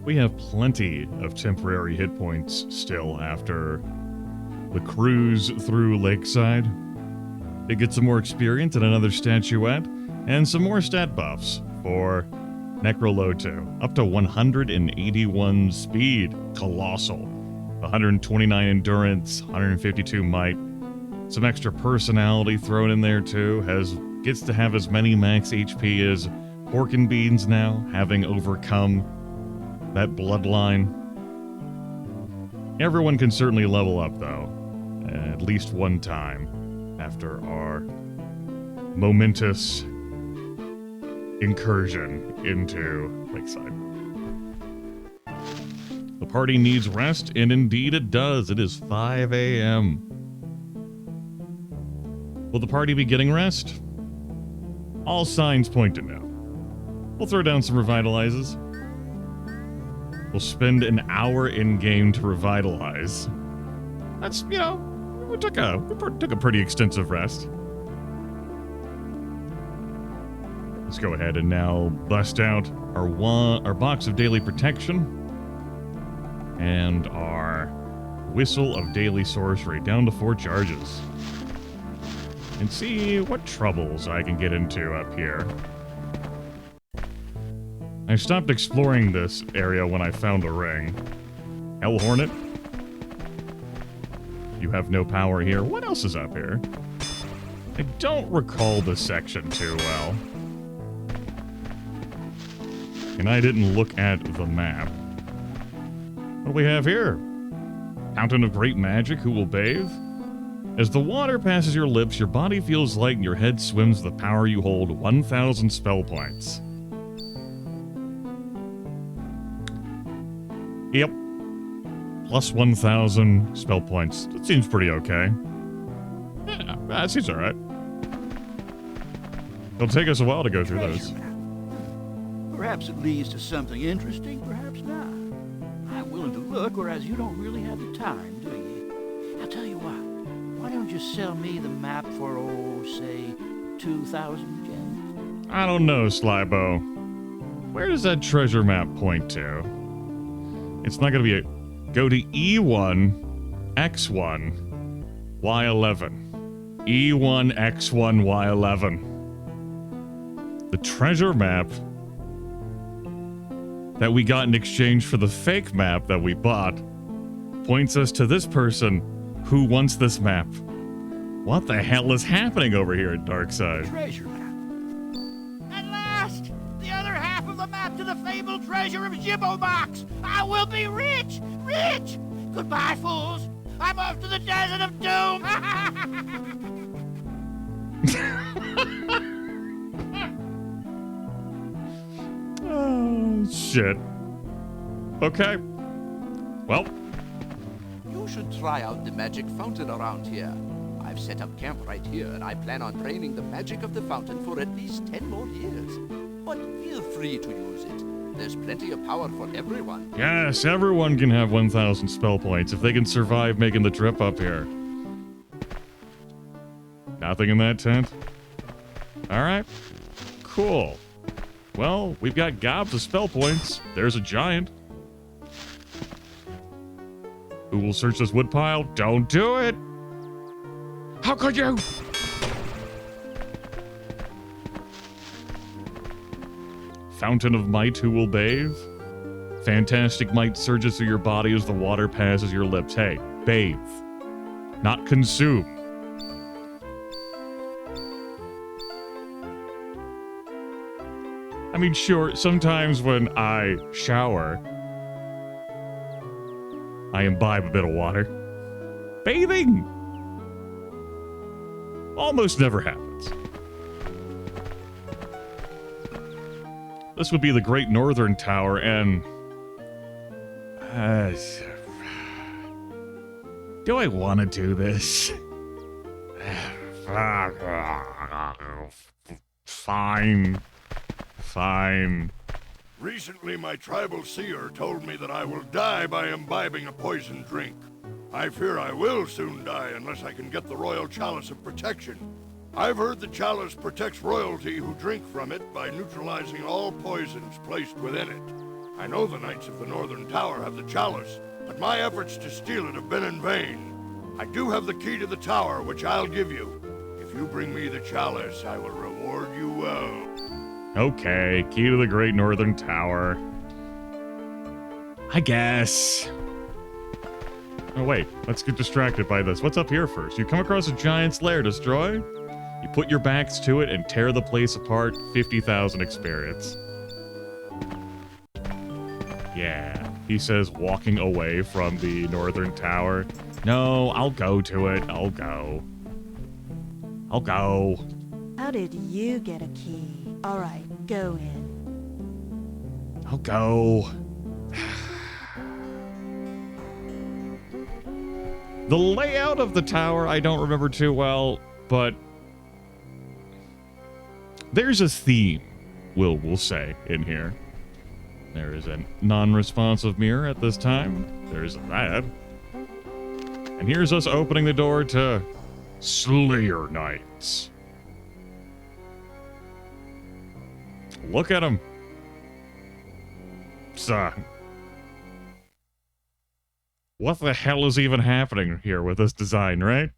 We have plenty of temporary hit points still after the cruise through Lakeside. It gets some more experience and another statuette, and some more stat buffs for Necroloto. Up to 181 speed. Colossal. 129 endurance, 152 might. Some extra personality thrown in there too. Gets to have as many max HP as Pork and Beans now, having overcome that bloodline. Everyone can certainly level up though, at least one time after our momentous incursion into Lakeside. The party needs rest, and indeed it does. It is 5 a.m. Will the party be getting rest? All signs point to no. We'll throw down some revitalizes. We'll spend an hour in-game to revitalize. That's, you know, we took a pretty extensive rest. Let's go ahead and now bust out our box of daily protection and our whistle of daily sorcery down to 4 charges. And see what troubles I can get into up here. I stopped exploring this area when I found a ring. Hell Hornet. You have no power here. What else is up here? I don't recall this section too well. And I didn't look at the map. What do we have here? Fountain of Great Magic, who will bathe? As the water passes your lips, your body feels light and your head swims with the power you hold. 1,000 spell points. Yep. Plus 1,000 spell points. That seems pretty okay. Yeah, that seems alright. It'll take us a while to go through those. Perhaps it leads to something interesting, perhaps not. I'm willing to look, whereas you don't really have the time, do you? I'll tell you what. Why don't you sell me the map for, oh, say, 2,000 gems? I don't know, Slybo. Where does that treasure map point to? It's not going to be a... Go to E1, X1, Y11. E1, X1, Y11. The treasure map that we got in exchange for the fake map that we bought points us to this person who wants this map. What the hell is happening over here at Darkside? Treasure map. At last! The other half of the map to the fabled treasure of Gibbobox! I will be rich! Rich! Goodbye, fools! I'm off to the desert of doom! Oh, shit. Okay. Well. You should try out the magic fountain around here. I've set up camp right here, and I plan on training the magic of the fountain for at least 10 more years. But feel free to use it. There's plenty of power for everyone. Yes, everyone can have 1,000 spell points if they can survive making the trip up here. Nothing in that tent? Alright. Cool. Well, we've got gobs of spell points. There's a giant. Who will search this woodpile? Don't do it! How could you? Fountain of Might, who will bathe? Fantastic might surges through your body as the water passes your lips. Hey, bathe. Not consume. I mean, sure, sometimes when I shower, I imbibe a bit of water. Bathing almost never happens. This would be the Great Northern Tower, and... do I want to do this? Fine. Fine. Recently, my tribal seer told me that I will die by imbibing a poison drink. I fear I will soon die unless I can get the Royal Chalice of Protection. I've heard the chalice protects royalty who drink from it by neutralizing all poisons placed within it. I know the Knights of the Northern Tower have the chalice, but my efforts to steal it have been in vain. I do have the key to the tower, which I'll give you. If you bring me the chalice, I will reward you well. Okay, key to the Great Northern Tower. I guess. Oh wait, let's get distracted by this. What's up here first? You come across a giant's lair, destroy? You put your backs to it and tear the place apart, 50,000 experience. Yeah, he says walking away from the Northern Tower. No, I'll go to it. I'll go. How did you get a key? All right, go in. I'll go. The layout of the tower I don't remember too well, but there's a theme, we'll say, in here. There is a non-responsive mirror at this time. There's that. And here's us opening the door to Slayer Knights. Look at them. What the hell is even happening here with this design, right?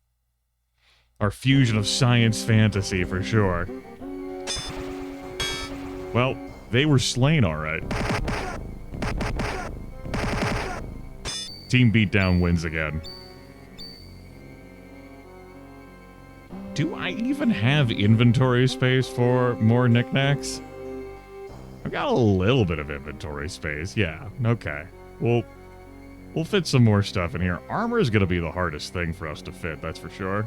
Our fusion of science fantasy, for sure. Well, they were slain, alright. Tm Btdwn wins again. Do I even have inventory space for more knickknacks? I've got a little bit of inventory space, yeah, okay. We'll fit some more stuff in here. Armor is going to be the hardest thing for us to fit, that's for sure.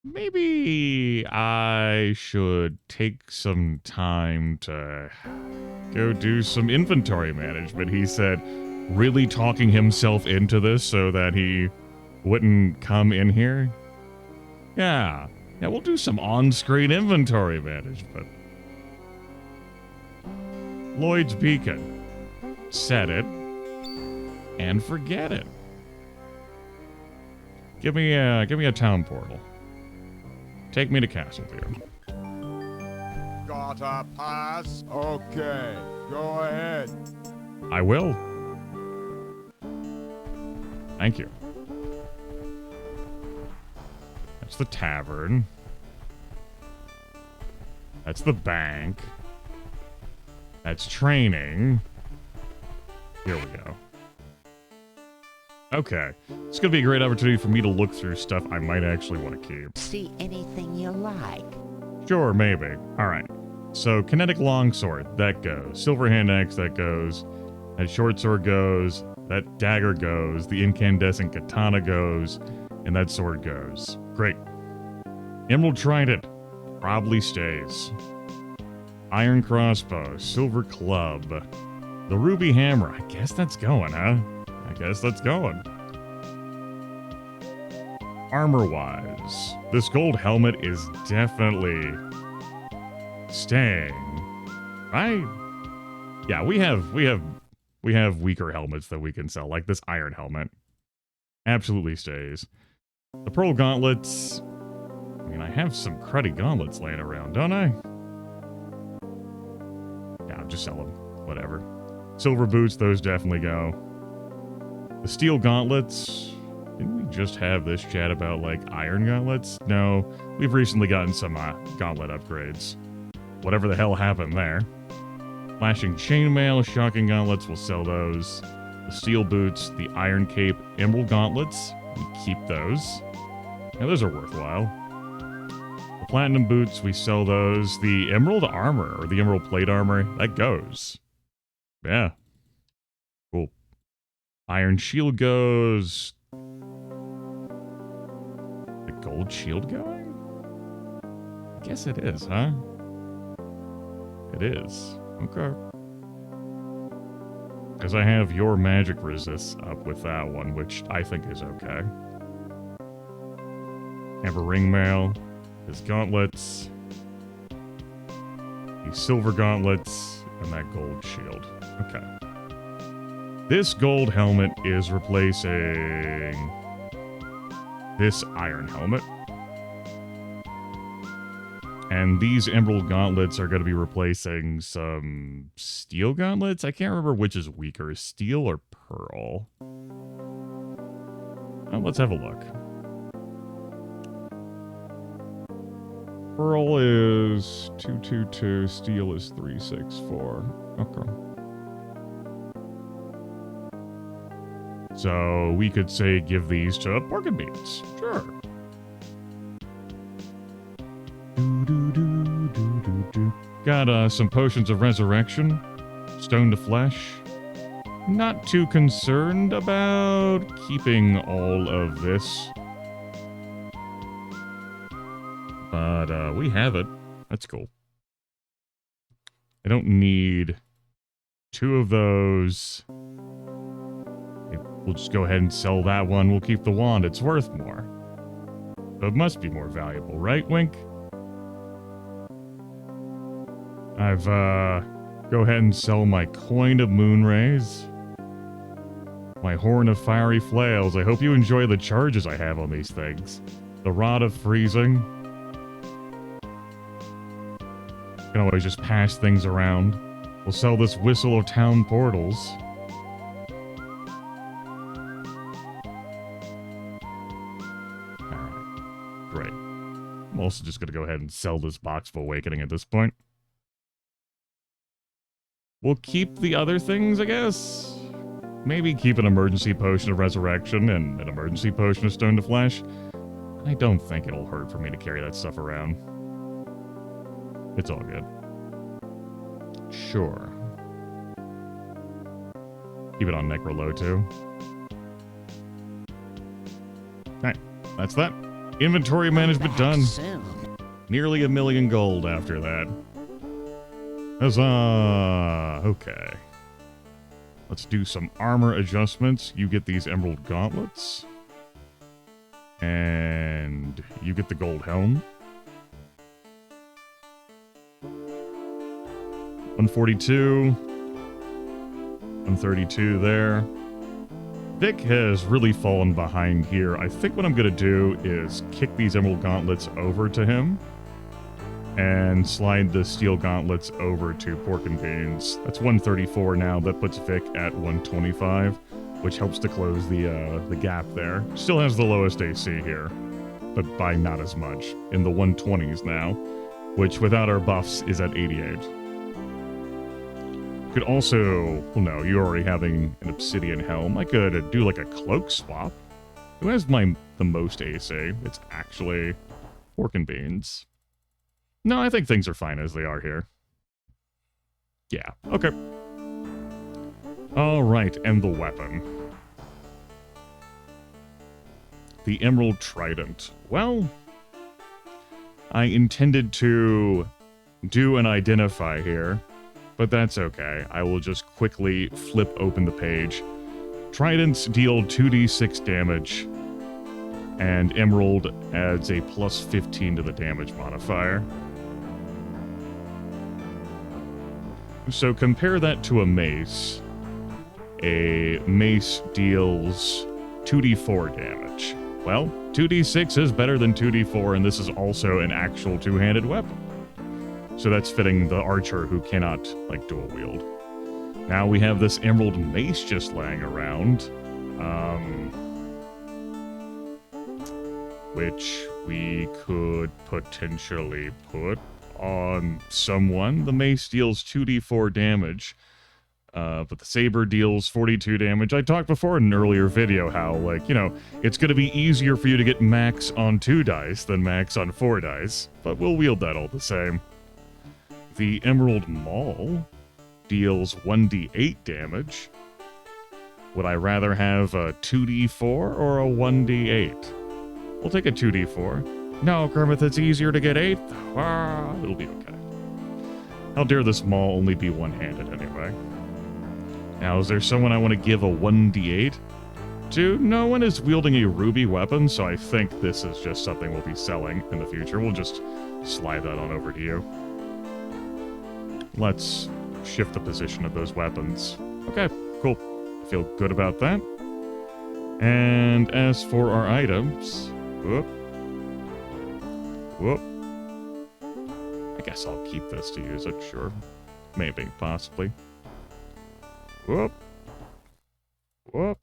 Maybe I should take some time to go do some inventory management. He said, really talking himself into this so that he wouldn't come in here. Yeah, we'll do some on-screen inventory management. Lloyd's Beacon. Set it. And forget it. Give me a town portal. Take me to Castleview. Got a pass? Okay, go ahead. I will. Thank you. That's the tavern. That's the bank. That's training. Here we go. Okay. It's going to be a great opportunity for me to look through stuff I might actually want to keep. See anything you like? Sure, maybe. Alright. So, kinetic longsword, that goes. Silver hand axe, that goes. That short sword goes. That dagger goes. The incandescent katana goes. And that sword goes. Great. Emerald trident. Probably stays. Iron crossbow. Silver club. The ruby hammer. I guess that's going, huh? I guess that's going. Armor-wise, this gold helmet is definitely staying. Right? Yeah, we have weaker helmets that we can sell, like this iron helmet. Absolutely stays. The pearl gauntlets. I mean, I have some cruddy gauntlets laying around, don't I? Yeah, I'll just sell them. Whatever. Silver boots, those definitely go. The steel gauntlets. Didn't we just have this chat about, like, iron gauntlets? No, we've recently gotten some gauntlet upgrades. Whatever the hell happened there. Flashing chainmail, shocking gauntlets, we'll sell those. The steel boots, the iron cape, emerald gauntlets, we keep those. Now, those are worthwhile. The platinum boots, we sell those. The emerald armor, or the emerald plate armor, that goes. Yeah. Cool. Iron shield goes. The gold shield going? I guess it is, huh? It is. Okay. Because I have your magic resists up with that one, which I think is okay. Have a ring mail. His gauntlets. These silver gauntlets. And that gold shield. Okay. This gold helmet is replacing this iron helmet. And these emerald gauntlets are going to be replacing some steel gauntlets. I can't remember which is weaker, steel or pearl. Let's have a look. Pearl is 222, steel is 364. Okay. So we could say give these to pork and beans. Sure. Got some potions of resurrection, stone to flesh. Not too concerned about keeping all of this. But we have it. That's cool. I don't need 2 of those. We'll just go ahead and sell that one. We'll keep the wand. It's worth more. But it must be more valuable, right, Wink? I've, go ahead and sell my coin of moon rays. My horn of fiery flails. I hope you enjoy the charges I have on these things. The rod of freezing. Can always just pass things around. We'll sell this whistle of town portals. Alright. Great. I'm also just gonna go ahead and sell this box of awakening at this point. We'll keep the other things, I guess. Maybe keep an emergency potion of resurrection and an emergency potion of stone to flesh. I don't think it'll hurt for me to carry that stuff around. It's all good. Sure. Keep it on Necrolo too. Alright, that's that. Inventory management done. Nearly 1 million gold after that. Huzzah! Okay. Let's do some armor adjustments. You get these emerald gauntlets. And you get the gold helm. 142. 132 there. Vic has really fallen behind here. I think what I'm going to do is kick these emerald gauntlets over to him. And slide the steel gauntlets over to Pork and Beans. That's 134 now. That puts Vic at 125, which helps to close the gap there. Still has the lowest AC here, but by not as much. In the 120s now, which without our buffs is at 88. Could also, well no, you're already having an obsidian helm. I could do like a cloak swap. Who has the most AC? It's actually Pork and Beans. No, I think things are fine as they are here. Yeah, okay. Alright, and the weapon. The Emerald Trident. Well, I intended to do an identify here, but that's okay. I will just quickly flip open the page. Tridents deal 2d6 damage, and Emerald adds a plus 15 to the damage modifier. So compare that to a mace. A mace deals 2d4 damage. Well, 2d6 is better than 2d4, and this is also an actual two-handed weapon. So that's fitting the archer who cannot, like, dual wield. Now we have this emerald mace just laying around, which we could potentially put on someone. The mace deals 2d4 damage, but the saber deals 42 damage. I talked before in an earlier video how, like, you know, it's going to be easier for you to get max on 2 dice than max on 4 dice, but we'll wield that all the same. The Emerald Maul deals 1d8 damage. Would I rather have a 2d4 or a 1d8? We'll take a 2d4. No, Grimith, it's easier to get 8. Ah, it'll be okay. How dare this maul only be one-handed anyway? Now, is there someone I want to give a 1d8 to? No one is wielding a ruby weapon, so I think this is just something we'll be selling in the future. We'll just slide that on over to you. Let's shift the position of those weapons. Okay, cool. I feel good about that. And as for our items... Whoop. I guess I'll keep this to use it, sure. Maybe, possibly. Whoop. Whoop.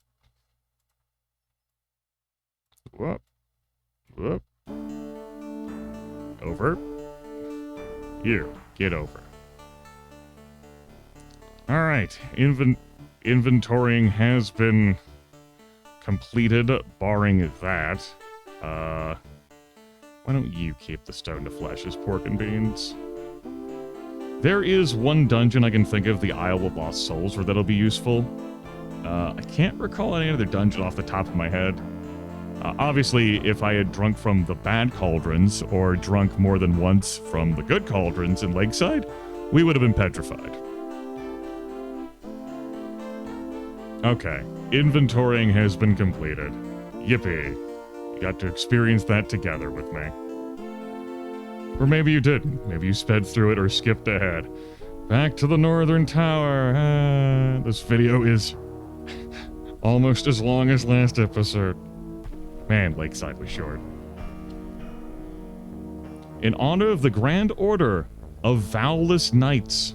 Whoop. Whoop. Over. Here, get over. Alright, inventorying has been completed, barring that. Why don't you keep the stone to flesh as pork and beans? There is one dungeon I can think of, the Isle of Lost Souls, where that'll be useful. I can't recall any other dungeon off the top of my head. Obviously, if I had drunk from the bad cauldrons, or drunk more than once from the good cauldrons in Lakeside, we would have been petrified. Okay, inventorying has been completed. Yippee. You got to experience that together with me. Or maybe you didn't. Maybe you sped through it or skipped ahead. Back to the Northern Tower. This video is almost as long as last episode. Man, Lakeside was short. In honor of the Grand Order of Vwlss Knights.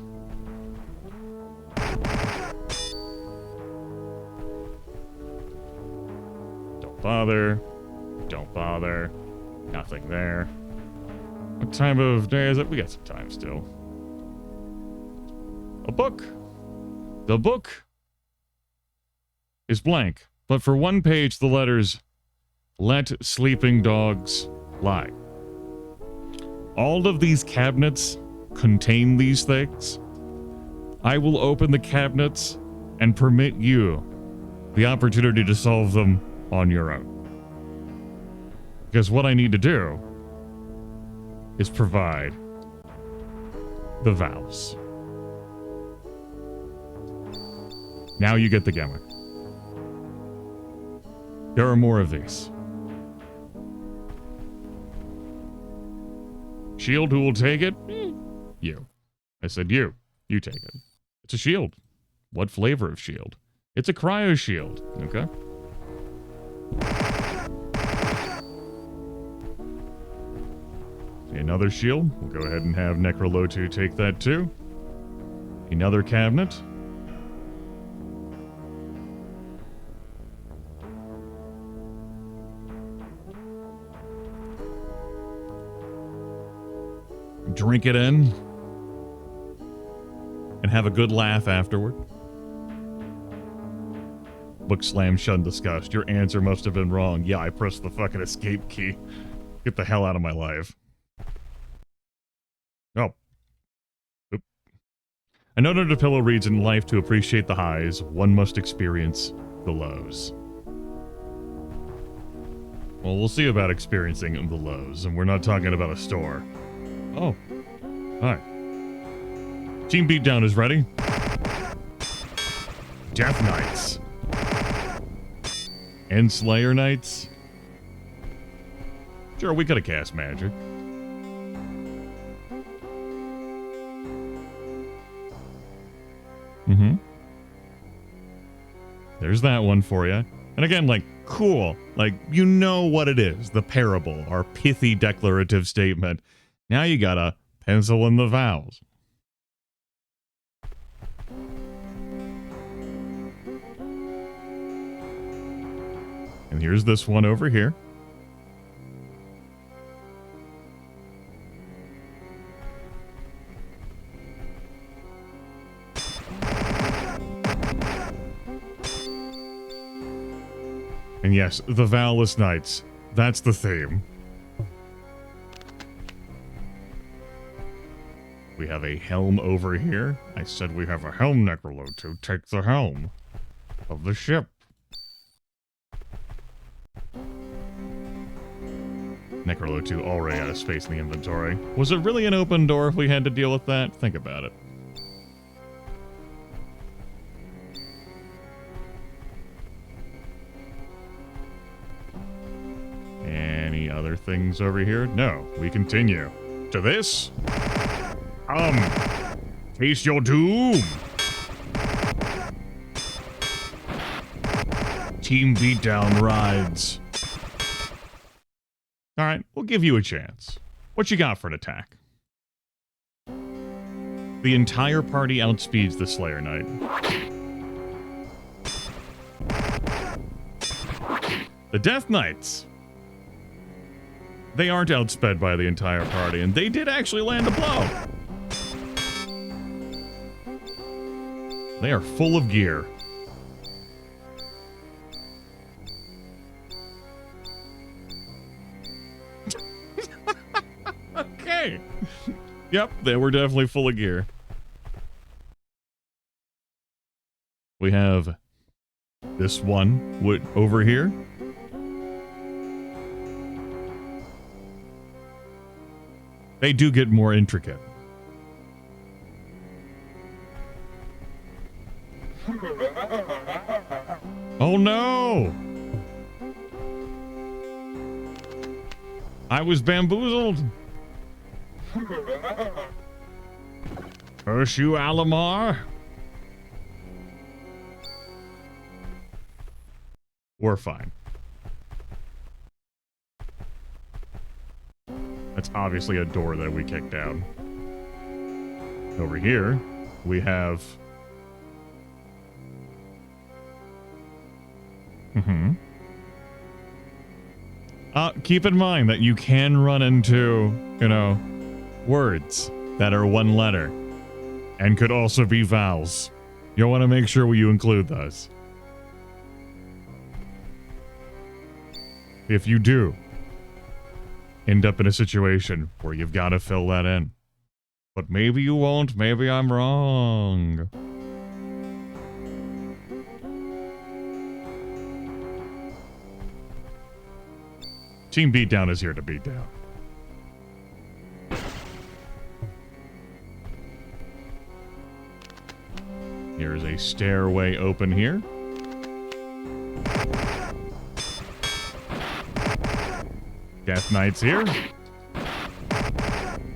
Don't bother. Don't bother. Nothing there. What time of day is it? We got some time still. A book. The book is blank, but for one page the letters, "Let sleeping dogs lie." All of these cabinets contain these things. I will open the cabinets and permit you the opportunity to solve them on your own. Because what I need to do is provide the Vwlss. Now you get the gimmick. There are more of these. Shield, who will take it? You. I said you. You take it. It's a shield. What flavor of shield? It's a cryo shield. Okay. Another shield. We'll go ahead and have Necrolotu take that too. Another cabinet. Drink it in. And have a good laugh afterward. Book slam, shun, disgust. Your answer must have been wrong. Yeah, I pressed the fucking escape key. Get the hell out of my life. Oh. Oop. A note under the pillow reads, in life, to appreciate the highs, one must experience the lows. Well, we'll see about experiencing the lows, and we're not talking about a store. Oh. Hi. Tm Btdwn is ready. Death Knights. And Slayer Knights. Sure, we could have cast magic. There's that one for you. And again, like, cool. Like, you know what it is. The parable, our pithy declarative statement. Now you gotta pencil in the vowels. And here's this one over here. And yes, the Vwlss Knights. That's the theme. We have a helm over here. I said we have a helm, Necrolotu. Take the helm of the ship. Necrolotu already out of space in the inventory. Was it really an open door if we had to deal with that? Think about it. Any other things over here? No. We continue. To this? Taste your doom! Tm Btdwn rides. Alright, we'll give you a chance. What you got for an attack? The entire party outspeeds the Slayer Knight. The Death Knights. They aren't outsped by the entire party, and they did actually land a blow. They are full of gear. Okay. Yep, they were definitely full of gear. We have this one over here. They do get more intricate. Oh no! I was bamboozled. Curse you, Alamar. We're fine. That's obviously a door that we kicked down. Over here, we have... keep in mind that you can run into, you know, words that are one letter and could also be vowels. You'll want to make sure you include those. If you do end up in a situation where you've got to fill that in. But maybe you won't, maybe I'm wrong. Tm Btdwn is here to beat down. Here's a stairway open here. Death Knight's here.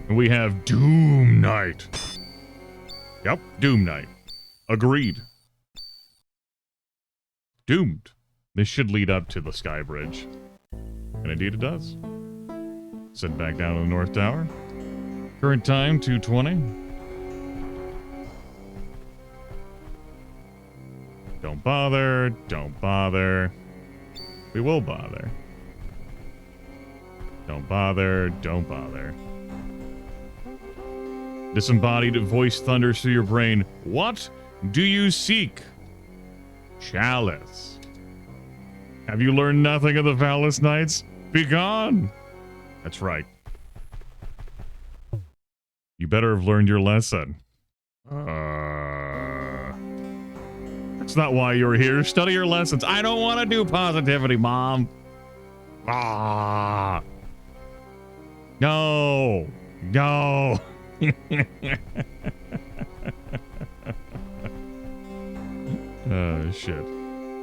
And we have Doom Knight. Yep, Doom Knight. Agreed. Doomed. This should lead up to the Sky Bridge. And indeed it does. Sit back down to the North Tower. Current time, 2:20. Don't bother, don't bother. We will bother. Don't bother, don't bother. Disembodied voice thunders through your brain. What do you seek? Chalice. Have you learned nothing of the Vwlss Knights? Begone! That's right. You better have learned your lesson. That's not why you're here. Study your lessons. I don't want to do positivity, Mom. Ah. No. No. Oh, shit.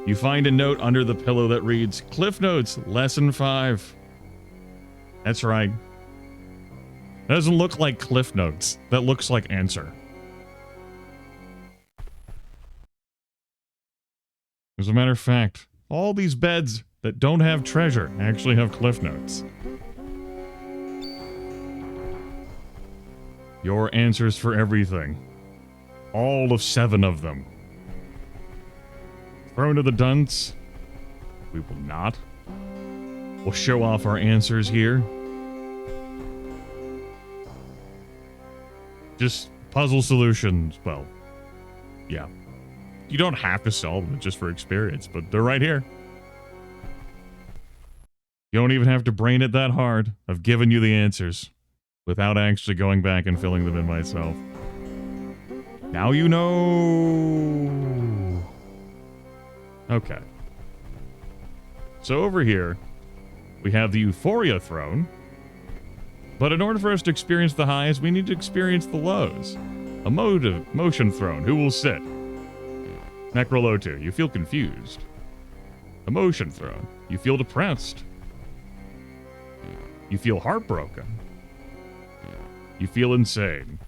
You find a note under the pillow that reads, Cliff Notes, Lesson 5. That's right. That doesn't look like Cliff Notes. That looks like answer. As a matter of fact, all these beds that don't have treasure actually have Cliff Notes. Your answers for everything. All of 7 of them. Thrown to the dunce? We will not. We'll show off our answers here. Just puzzle solutions. Well, yeah. You don't have to solve them just for experience, but they're right here. You don't even have to brain it that hard. I've given you the answers without actually going back and filling them in myself. Now you know. Okay. So over here, we have the Euphoria Throne. But in order for us to experience the highs, we need to experience the lows. A motion throne. Who will sit? Necrolotu. You feel confused. A motion throne. You feel depressed. You feel heartbroken. You feel insane.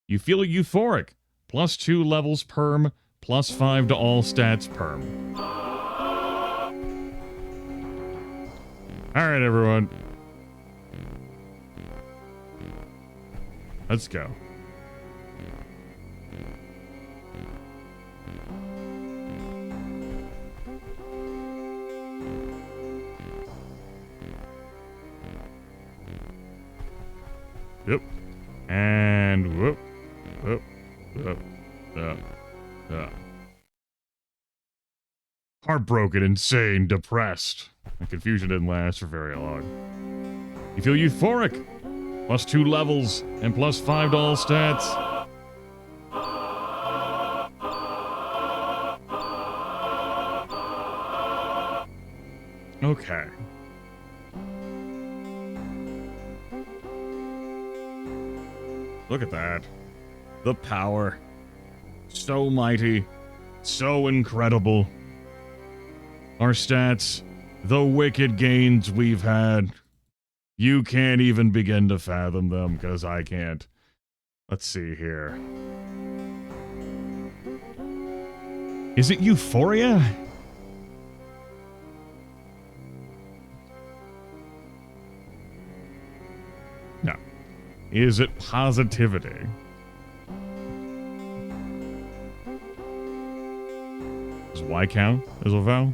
You feel euphoric. +2 levels perm. +5 to all stats perm. Alright, everyone. Let's go. Yep. And whoop. Whoop. Whoop. Heartbroken, insane, depressed. The confusion didn't last for very long. You feel euphoric. +2 levels and +5 to all stats. Okay. Look at that. The power. So mighty. So incredible. Our stats. The wicked gains we've had. You can't even begin to fathom them, because I can't. Let's see here. Is it euphoria? No. Is it positivity? Does Y count as a vowel?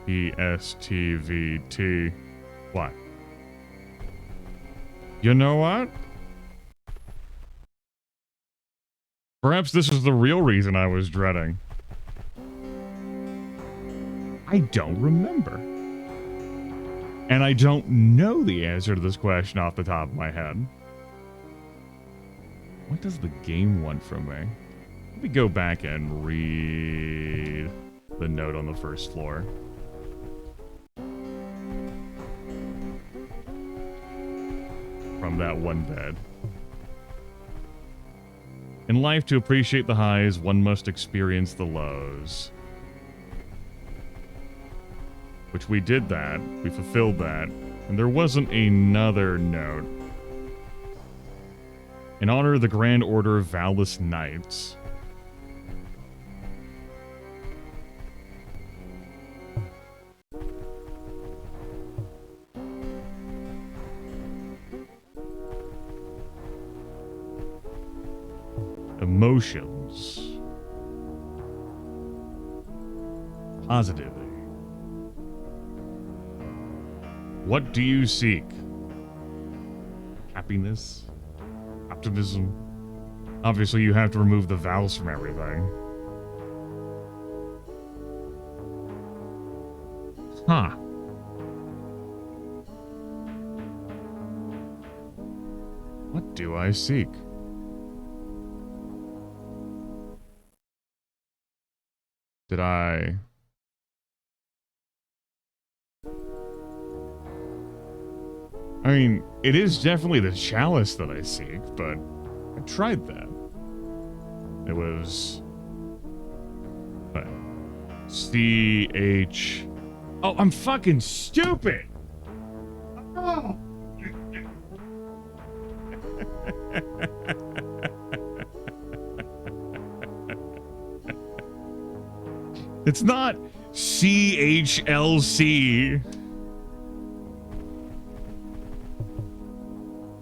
ESTVT. What? You know what? Perhaps this is the real reason I was dreading. I don't remember. And I don't know the answer to this question off the top of my head. What does the game want from me? Let me go back and read the note on the first floor. From that one bed. In life, to appreciate the highs, one must experience the lows. Which we did that. We fulfilled that. And there wasn't another note. In honor of the Grnd Rdr of Vwlss Knights. Emotions. Positivity. What do you seek? Happiness? Optimism? Obviously, you have to remove the vowels from everything. Huh. What do I seek? Did I... I mean, it is definitely the chalice that I seek, but I tried that. It was... What? CH... Oh, I'm fucking stupid! Oh! It's not CHLC.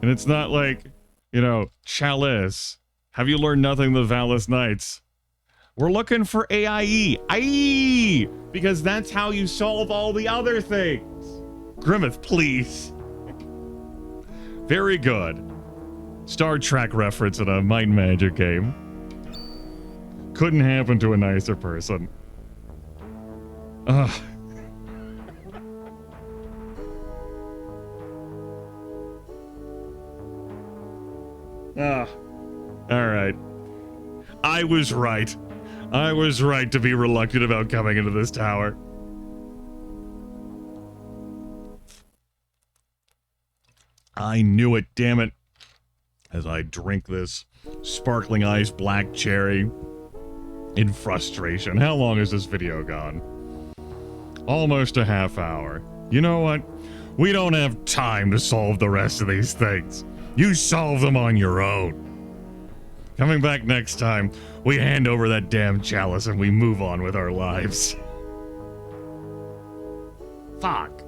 And it's not like, you know, chalice. Have you learned nothing the Vwlss Knights? We're looking for AIE. IE! Because that's how you solve all the other things. Grimith, please. Very good. Star Trek reference in a Might and Magic game. Couldn't happen to a nicer person. Ugh. Alright. I was right. I was right to be reluctant about coming into this tower. I knew it, damn it. As I drink this sparkling ice black cherry in frustration. How long has this video gone? Almost a half hour. You know what? We don't have time to solve the rest of these things. You solve them on your own. Coming back next time, we hand over that damn chalice and we move on with our lives. Fuck.